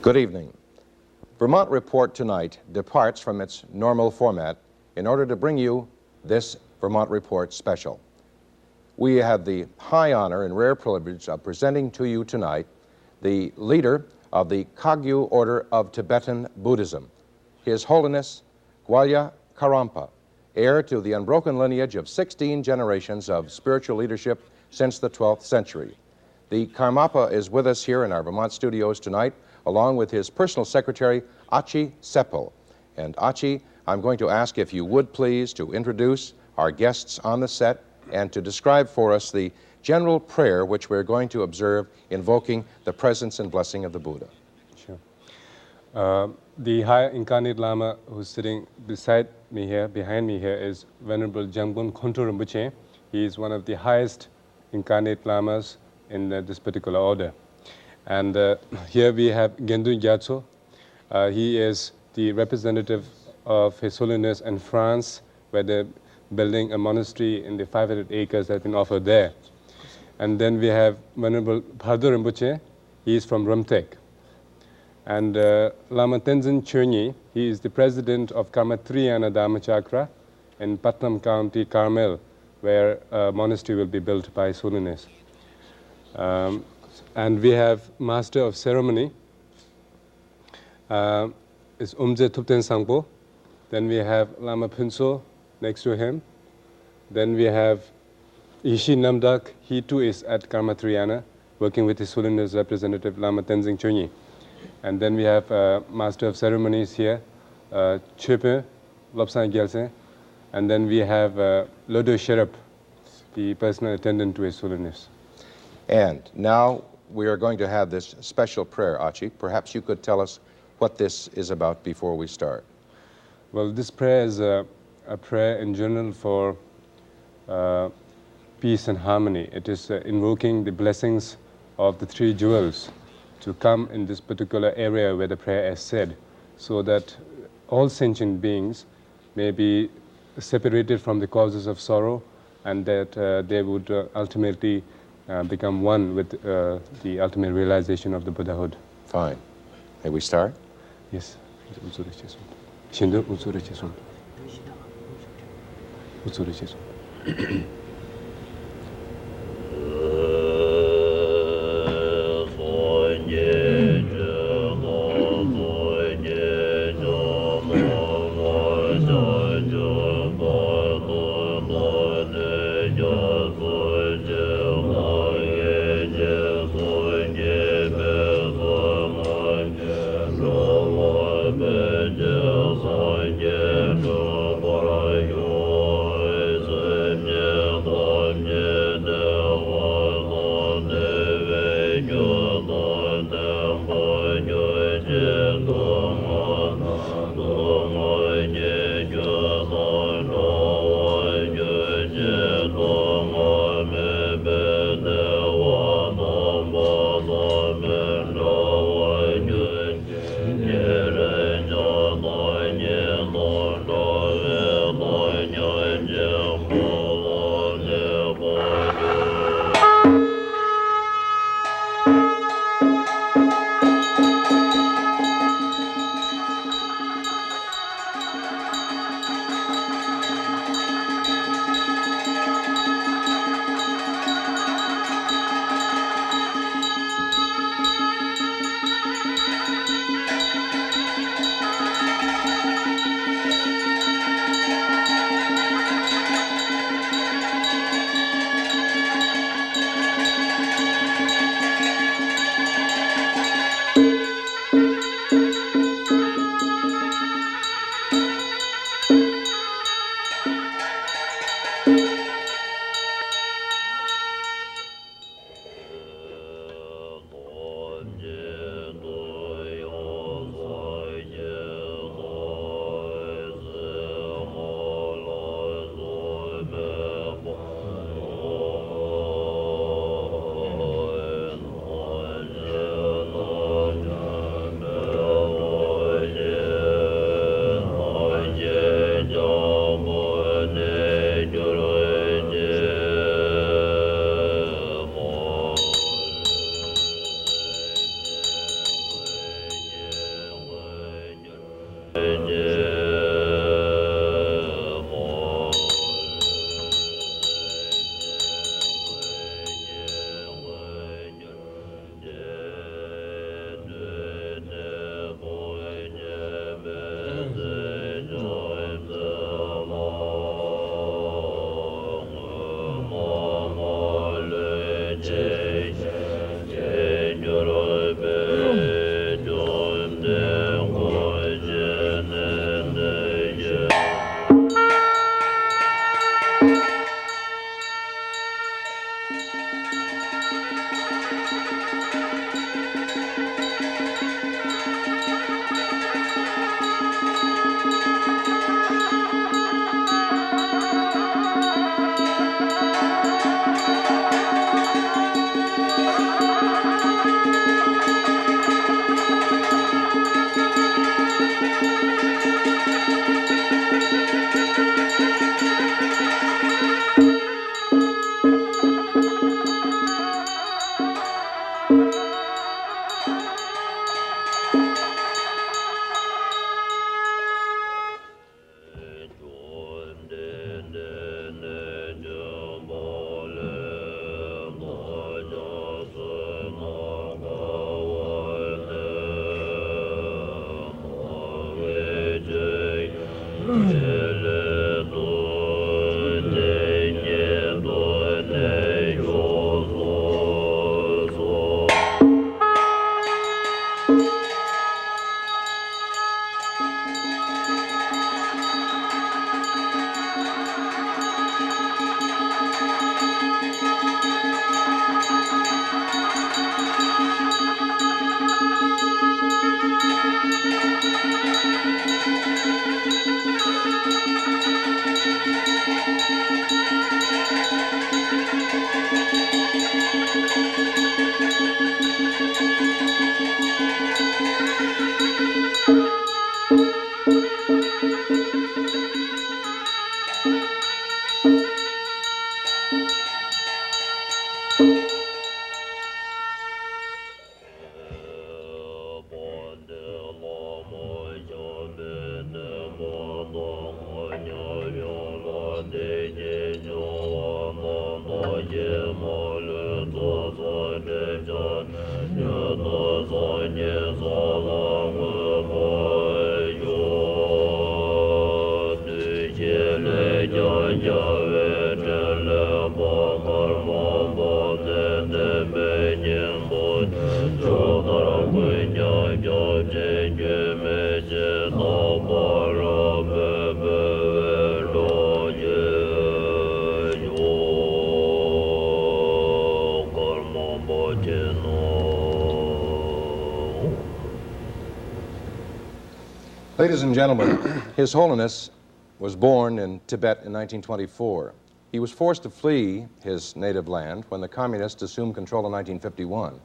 Good evening. Vermont Report tonight departs from its normal format in order to bring you this Vermont Report special. We have the high honor and rare privilege of presenting to you tonight the leader of the Kangyur order of Tibetan Buddhism, His Holiness Gwalya Karmapa, heir to the unbroken lineage of 16 generations of spiritual leadership since the 12th century. The Karmapa is with us here in our Vermont studios tonight, along with his personal secretary, Achi Tsepal. And Achi, I'm going to ask if you would please to introduce our guests on the set and to describe for us the general prayer which we're going to observe invoking the presence and blessing of the Buddha. Sure. The High Incarnate Lama who's sitting beside me here, behind me here, is Venerable Jamgon Kongtrul Rinpoche. He is one of the highest incarnate lamas in this particular order. And here we have Gendu Gyatso. He is the representative of His Holiness in France, where they're building a monastery in the 500 acres that have been offered there. And then we have Venerable Bardor Rinpoche. He is from Rumtek. And Lama Tenzin Chönyi, he is the president of Karmatriyana Dharmachakra in Putnam County, Carmel, where a monastery will be built by His Holiness. And we have Master of Ceremony, is Umje Thupten Sangpo. Then we have Lama Phunso next to him. Then we have Ishi Namdak. He too is at Karmatriyana, working with His Holiness representative Lama Tenzin Chönyi. And then we have Master of Ceremonies here, Chepe Lobsang Gyalse. And then we have Lodo Sherap, the personal attendant to His Holiness. And now we are going to have this special prayer, Achi. Perhaps you could tell us what this is about before we start. Well, this prayer is a prayer in general for peace and harmony. It is invoking the blessings of the three jewels to come in this particular area where the prayer is said, so that all sentient beings may be separated from the causes of sorrow, and that they would ultimately become one with the ultimate realization of the Buddhahood. Fine. May we start? Yes. Ladies and gentlemen, His Holiness was born in Tibet in 1924. He was forced to flee his native land when the communists assumed control in 1951.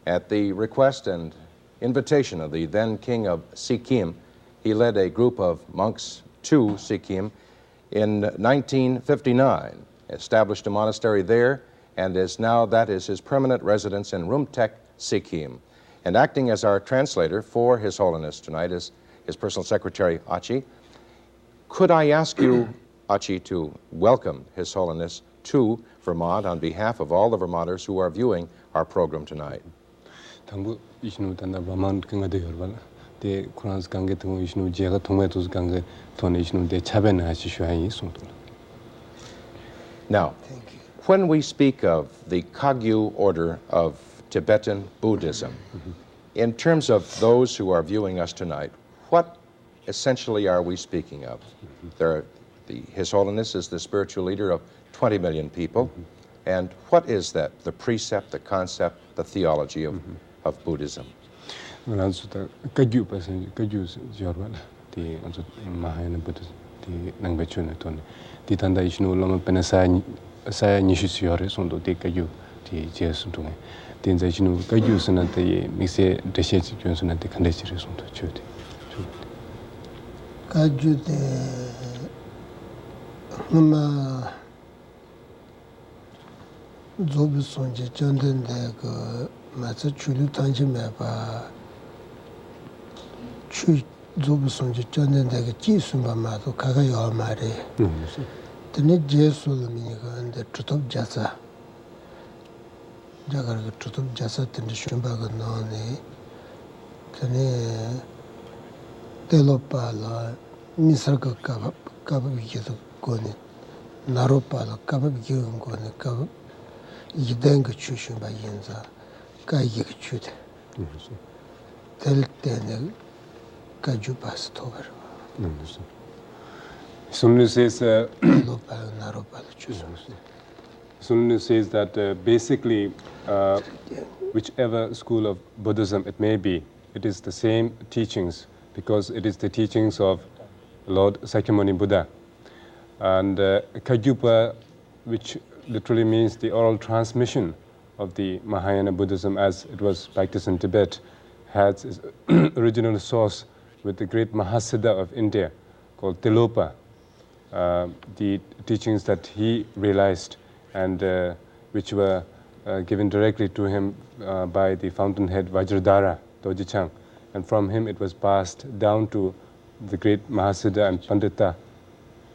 At the request and invitation of the then king of Sikkim, he led a group of monks to Sikkim in 1959, established a monastery there, and that is his permanent residence in Rumtek, Sikkim. And acting as our translator for His Holiness tonight is his personal secretary, Achi. Could I ask you, Achi, to welcome His Holiness to Vermont on behalf of all the Vermonters who are viewing our program tonight? 당부 이신우 단다 Vermont 경가대 열발 대 쿠란스 강게 등 이신우 제가 통매도스 강게 돈 이신우 대 차변 하시슈하이 송도. Now, when we speak of the Kangyur order of Tibetan Buddhism, in terms of those who are viewing us tonight, what essentially are we speaking of? His Holiness is the spiritual leader of 20 million people, and what is that, the precept, the concept, the theology of Buddhism? 그래서 Kangyur person Kangyur jorwal the Mahayana Buddhism the nangbechune ton the tanda ishnu lama penasa saya nishisiore sondo the Kangyur the jesuntunge the ishnu Kangyur sunate mixe deshe sunate kandechire sondo chute Kangyur de huma zobu sonje chanden de ko matsa chulu tanje meba chu zobu sonje chanden de ko ji sumba ma to kaga yo mare tene jesu lo mini ko ande tutop jasa jagar ko tutop jasa tene shumba ko no ne tene telopa la misar ko kaba bikido ko ne naropa la kaba bikido ko ne kaba yideng chu shumba yinza kayi chude tel tene kaju pas tover Sunnu says that basically whichever school of Buddhism it may be, it is the same teachings because it is the teachings of Lord Sakyamuni Buddha. And Kagyupa, which literally means the oral transmission of the Mahayana Buddhism as it was practiced in Tibet, has its original source with the great Mahasiddha of India called Tilopa, the teachings that he realized and which were given directly to him by the fountainhead Vajradhara Dojichang. And from him it was passed down to the great Mahasiddha and Pandita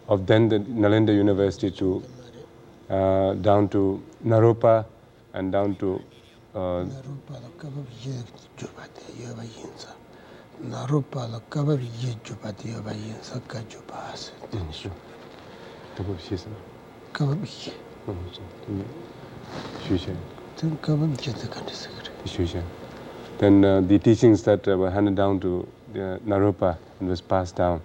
of then the Nalanda University to down to Naropa and down to 나로팔라 까바비 예주바디어 바이엔사 가주바스 Double season. 까바비 전 까바비 제대간데서 그래 Then the teachings that were handed down to Naropa and was passed down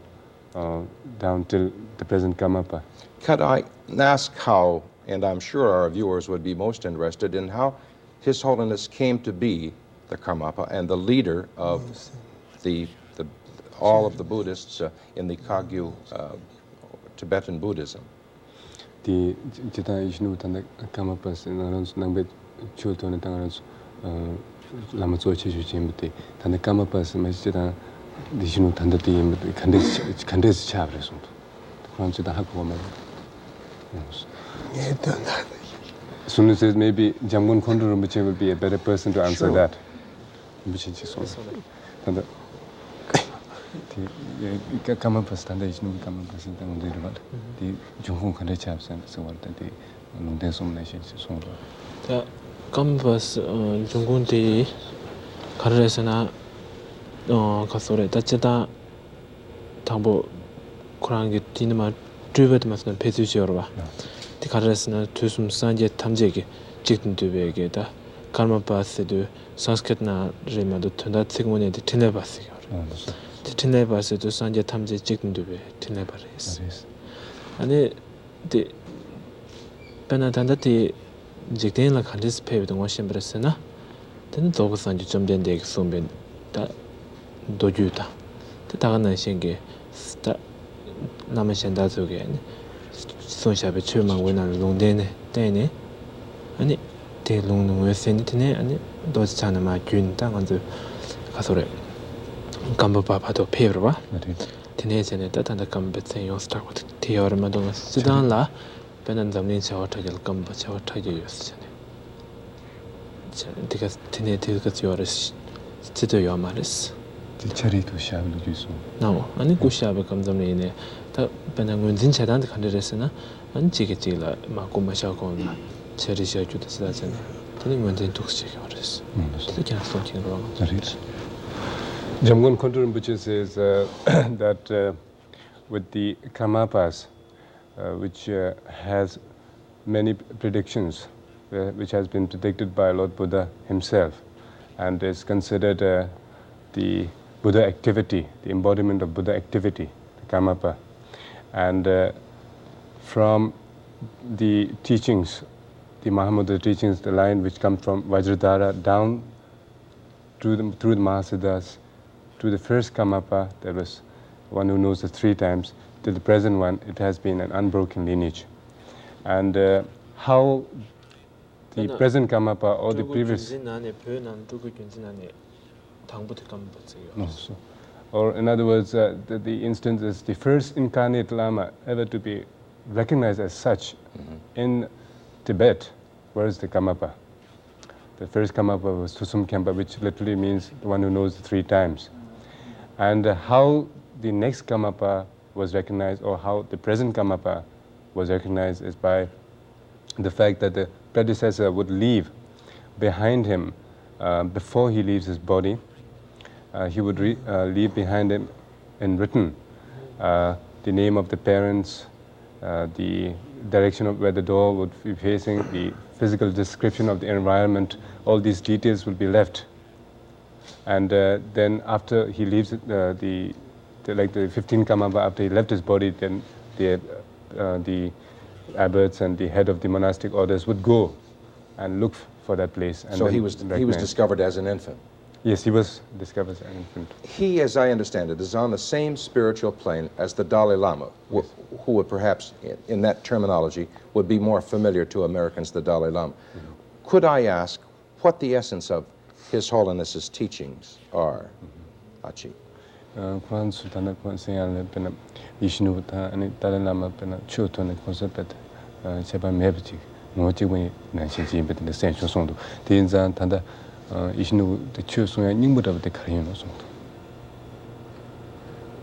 till the present Karmapa. Could I ask how, and I'm sure our viewers would be most interested in how His Holiness came to be the Karmapa and the leader of all of the Buddhists in the Kagyu Tibetan Buddhism. The Chita Ishnu Tanda Karmapas in Arons Nangbet Chulton and Tangarons Lamazo Chimbute, Tanda Karmapas, Machita, the Ishnu Tanda team, Candes Chavres. The Hakwoman. As soon as says maybe Jamgon Kongtrul Rinpoche will be a better person to answer that. The Karmapas Tanda Ishnu Karmapas and the Junghun Kande Chaps and so on that the Lundesum nations. The Karmapas Jungun the Karesana Kasore, Tacheta Tambo Kurangi Tinama Drivet Masna Petusiorva. The Karesana Tusum Sanje Tamjegi, Chicken to Vegeta, Karmapas do Sanskrit na Rima do Tunda Sigmone the Tinebasi. The Tinebas to Sanje Tamje Chicken to be Tinebaris. And the Penatandati Jigdin like Handis pay with the Washington Bresena, then the Dogo Sanji Jumden de Sumbin that Dojuta. The Tagana Shinge, Namashandas again. So shall be Churman when I long dene, and it de long with Sentinel and those Chanama Jun Tang on the Casore. Gamba Papa to Perva, Tines and that and the Gambit and your start with Theor Madonna Sudan La, Benandam Shower Tajal Gamba Shower Tajus. Because Tineticus yours, Tito your maris. The cherry to shall do so. No, and it Gusha becomes a name. The Benangun Zinchadan Canderesena and Chikitila, Makuma Shakona, Cherisha to the Slazen. Then went into Chicaris. They can't something wrong. Jamgon Kongtrul Rinpoche says that with the Karmapas, which has many predictions, which has been predicted by Lord Buddha himself, and is considered the Buddha activity, the embodiment of Buddha activity, the Karmapa. And from the teachings, the Mahamudra teachings, the line which comes from Vajradhara down through the Mahasiddhas, to the first Karmapa, there was one who knows it 3 times, to the present one, it has been an unbroken lineage. And how the present Karmapa or the previous... Or in other words, the instance is the first incarnate Lama ever to be recognized as such in Tibet. Where is the Karmapa? The first Karmapa was Tusum Khenpa, which literally means the one who knows 3 times. And how the next Karmapa was recognized, or how the present Karmapa was recognized, is by the fact that the predecessor would leave behind him before he leaves his body. He would leave behind him in written the name of the parents, the direction of where the door would be facing, the physical description of the environment. All these details will be left. And then after he leaves the 15 Karmapa, after he left his body, then the abbots and the head of the monastic orders would go and look for that place. And so he was discovered as an infant. Yes, he was discovered as an infant. He, as I understand it, is on the same spiritual plane as the Dalai Lama, yes, who would perhaps, in that terminology, would be more familiar to Americans, the Dalai Lama. Could I ask what the essence of His Holiness's teachings are, Achi? Ishnu the Chu Suya Nimbuda of the Karino song.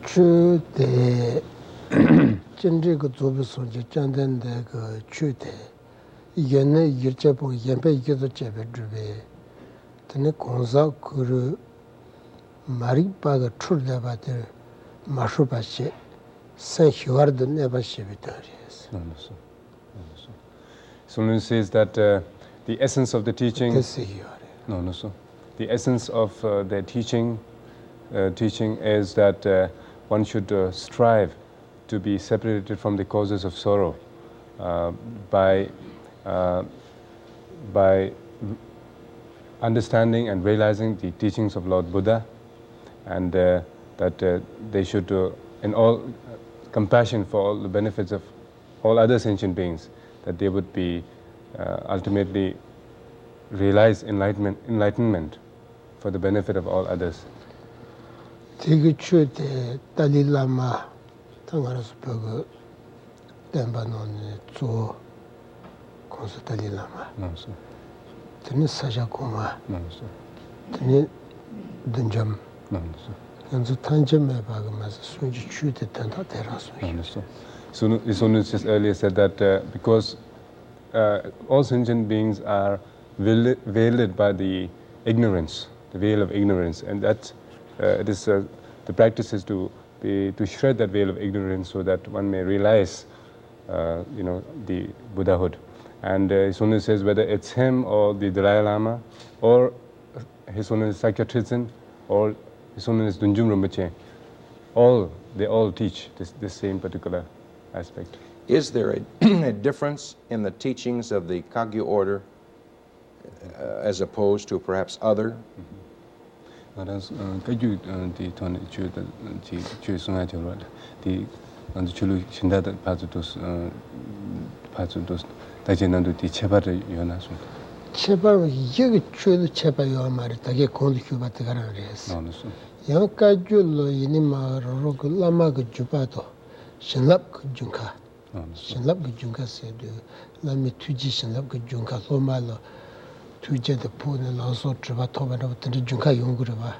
Chu de Chendrigo Zobison, Jandan de Chute, Yene Yirchapo, Yempe Yudo Chebe Drube, Tene Konza Kuru 마릭바가 출대바들 마슈바시 생휴아드 네바시비다리스. So it says that the essence of the teaching. No, so the essence of their teaching is that one should strive to be separated from the causes of sorrow by understanding and realizing the teachings of Lord Buddha, and that they should, in all compassion for all the benefits of all other sentient beings, that they would be ultimately realize enlightenment for the benefit of all others. Tiki chute Dalai Lama tangaras pögö denbanoni zo konsu Dalai Lama. Tini saja kuma. Tini dunjam. Yanzu tanjam me baga masa sunji chute tanda terasu. So just earlier said that because all sentient beings are veiled by the ignorance, the veil of ignorance, and that it is the practice is to shred that veil of ignorance so that one may realize, the Buddhahood. And His Holiness says whether it's him or the Dalai Lama or His Holiness Sakya or His Holiness Dunjum Rinpoche, they all teach this same particular aspect. Is there a difference in the teachings of the Kagyu order as opposed to perhaps other? Chebar yegi chudu chebar yo mari tage kondu kyubata garan res. Yang kajul yini ma rogo lama ga jubato shinlap ga junka. Shinlap ga junka se de lami tuji shinlap ga junka loma lo tuje de pone lo so triba toba na tende junka yongure ba.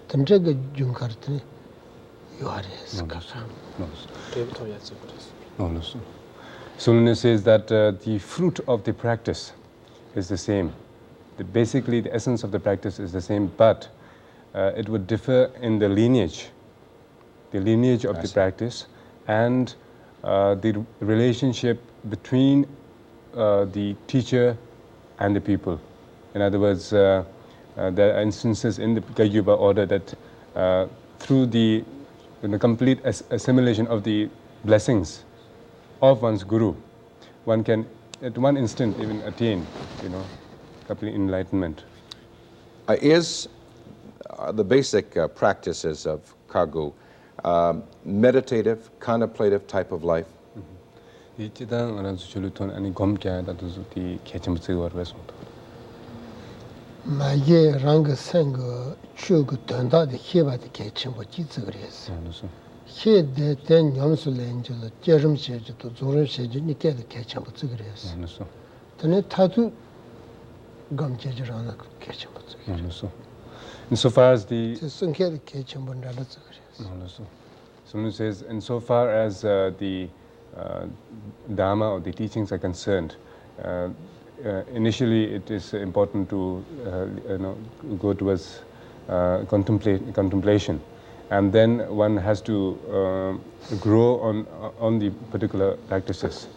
Tende ga junka tene yo res ka. Holiness says that the fruit of the practice is the same. Basically, the essence of the practice is the same, but it would differ in the lineage of the practice and the relationship between the teacher and the people. In other words, there are instances in the Kagyuba order that through the complete assimilation of the blessings of one's guru, one can at one instant even attain, complete enlightenment. Is the basic practices of Kagyu meditative, contemplative type of life? Maye ranga sengo chugu tanda de heba de kechimbo jizgres. He de ten yomsul angel jerum sheju to zorum sheju nike de kechimbo zgres. Tane tatu gam jejrana kechimbo zgres. Insofar as the sunke de kechimbo ndala zgres. Someone says, insofar as the Dharma or the teachings are concerned, initially it is important to go towards contemplation, and then one has to grow on the particular practices.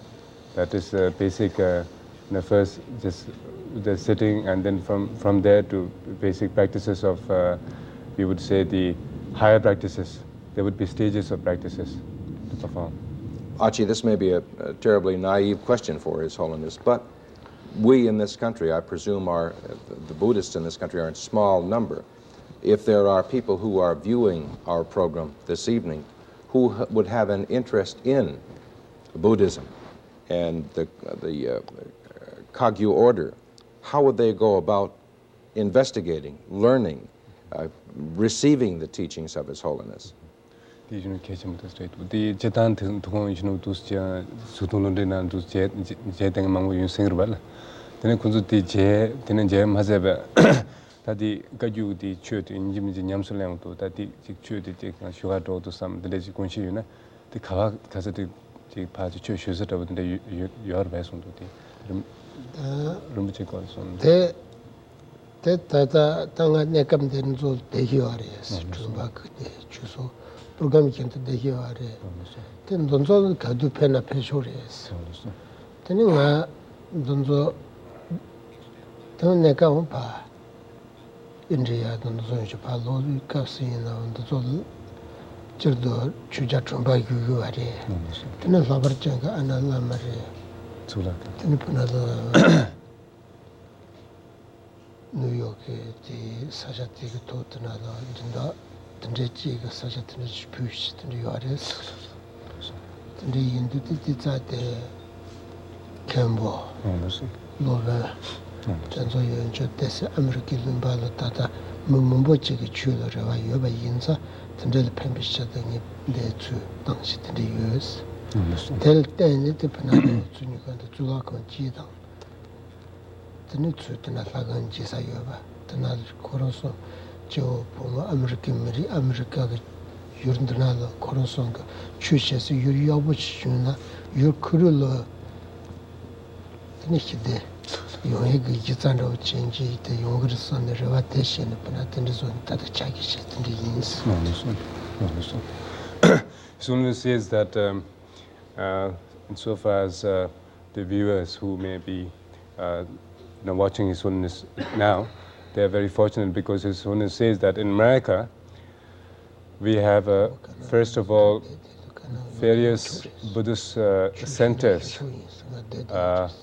That is basic. First, just the sitting, and then from there to basic practices of, we would say, the higher practices. There would be stages of practices to perform. Achi, this may be a terribly naive question for His Holiness, but we in this country, I presume, the Buddhists in this country are in small number. If there are people who are viewing our program this evening who would have an interest in Buddhism and the Kagyu order, how would they go about investigating, learning, receiving the teachings of His Holiness? The Chetan Tukon Tusja Sutulundina to Jetting among you sing well. Then I could the J, Tenenjem has ever that the Gaju, the church in Jimmy Yamsulam to that the church Shuato to some the Desi Conchina, the Kavak Casati party church is it over your best one to the Rinpoche calls on. Tata Tanga Nekam Denzo Dehiares, Chumbak, Chuso, Program Kent Dehiare, then Donzo Kadu Pena Peshores. Teninga Donzo Toneka Umpa, India, Donzo Japalo, Casino, Donzo Churdo, Chuja Chumba Guare, Tenan Labarjanga, Anala Maria, Tenipunada. New York, the Sajati Totanada, Tendeci, Sajati Push, the Yuares, the Indutita de Cambo, Lova, Tanzoya and Jodes, American Balotata, Mumbochi, Chula, Yoba Yinza, Tendel Pempisha, the two Dangshit in the US. Tell then the Panama to Julak and Chidam. The new truth in Atlagan Gisayova, the Nal Coronson, Joe Puma, American Mary, America, Yurdinala, Coronsonga, Chushes, Yuriabuchuna, your Kurula, the Nishide, Yohegi Gitano change the younger son, the revatation, Panatendison, Tata Chakish, and the Yins. Soon says that insofar as the viewers who may be watching His Holiness now, they are very fortunate because His Holiness says that in America we have, first of all, various Buddhist centers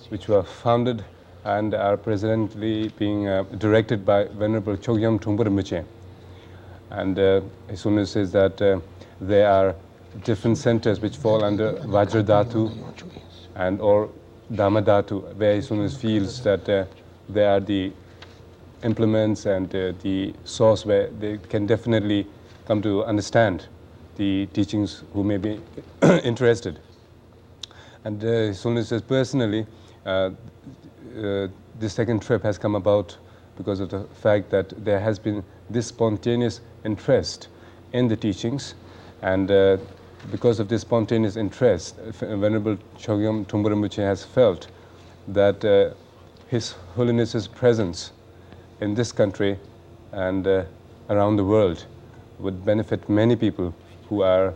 which were founded and are presently being directed by Venerable Chogyam Trungpa Rinpoche. And His Holiness says that there are different centers which fall under Vajradhatu and or Dhammadhatu, where His Holiness feels that they are the implements and the source where they can definitely come to understand the teachings who may be interested. And His Holiness says personally, this second trip has come about because of the fact that there has been this spontaneous interest in the teachings, and because of this spontaneous interest, Venerable Chogyam Trungpa Rinpoche has felt that His Holiness's presence in this country and around the world would benefit many people who are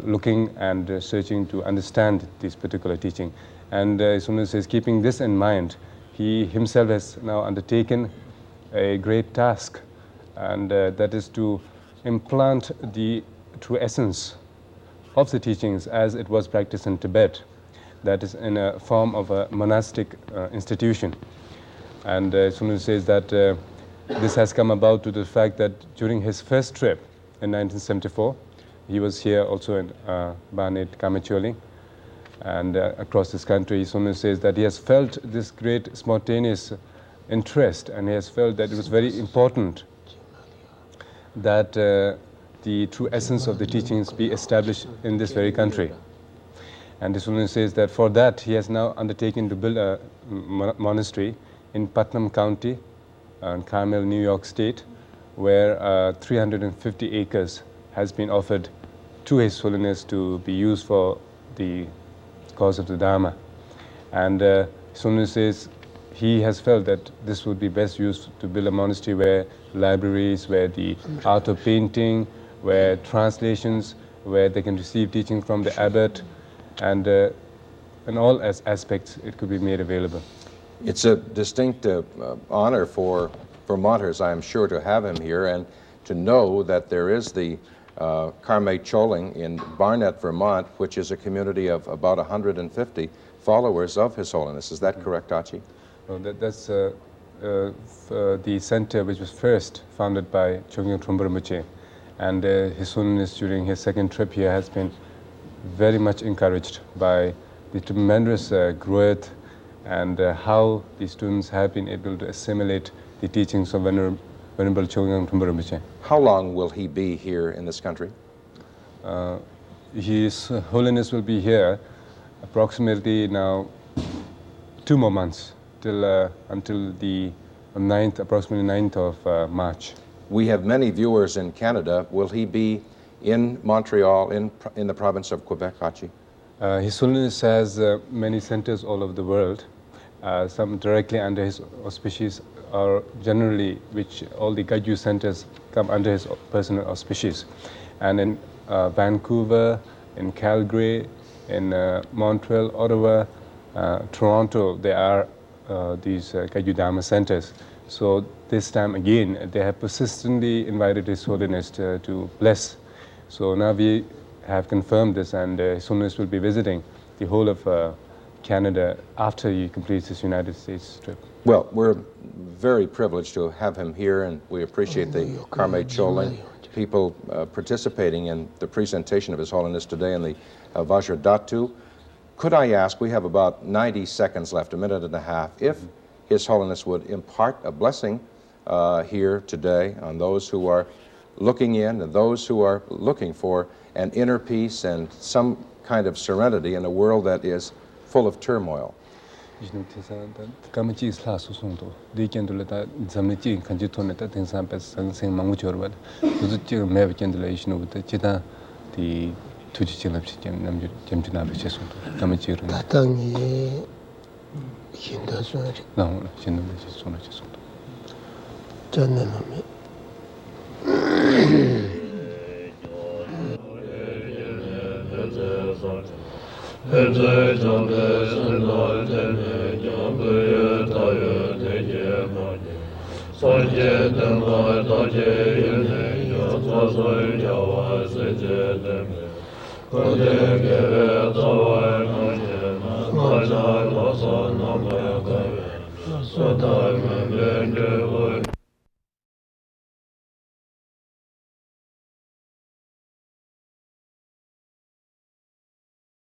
looking and searching to understand this particular teaching. And His Holiness says, keeping this in mind, he himself has now undertaken a great task, and that is to implant the true essence of the teachings as it was practiced in Tibet, that is in a form of a monastic institution. And Sunil says that this has come about to the fact that during his first trip in 1974, he was here also in Barnet, Kamacholi, and across this country. Sunil says that he has felt this great spontaneous interest, and he has felt that it was very important that the true essence of the teachings be established in this very country. And this woman says that for that he has now undertaken to build a monastery in Putnam County, in Carmel, New York State, where 350 acres has been offered to His Holiness to be used for the cause of the Dharma. And His Holiness says he has felt that this would be best used to build a monastery where libraries, where the art of painting, where translations, where they can receive teaching from the abbot, and in all aspects it could be made available. It's a distinct honor for Vermonters, I am sure, to have him here and to know that there is the Karmapa Choling in Barnet, Vermont, which is a community of about 150 followers of His Holiness. Is that correct, Achi? No, that's the center which was first founded by Chogyam Trungpa Rinpoche. And His Holiness, during his second trip here, has been very much encouraged by the tremendous growth and how the students have been able to assimilate the teachings of Venerable Chogyam Trungpa Rinpoche. How long will he be here in this country? His Holiness will be here approximately now 2 more months till until the 9th, approximately 9th of March. We have many viewers in Canada. Will he be in Montreal, in the province of Quebec, Achi? His Holiness has many centers all over the world, some directly under his auspices are generally, which all the Kagyu centers come under his personal auspices. And in Vancouver, in Calgary, in Montreal, Ottawa, Toronto, there are these Kagyu Dharma centers. So this time again, they have persistently invited His Holiness to bless. So now we have confirmed this, and His Holiness will be visiting the whole of Canada after he completes his United States trip. Well, we're very privileged to have him here, and we appreciate the Karmapa Choling people participating in the presentation of His Holiness today in the Vajradhatu. Could I ask, we have about 90 seconds left, a minute and a half, if His Holiness would impart a blessing here today on those who are looking in and those who are looking for an inner peace and some kind of serenity in a world that is full of turmoil. So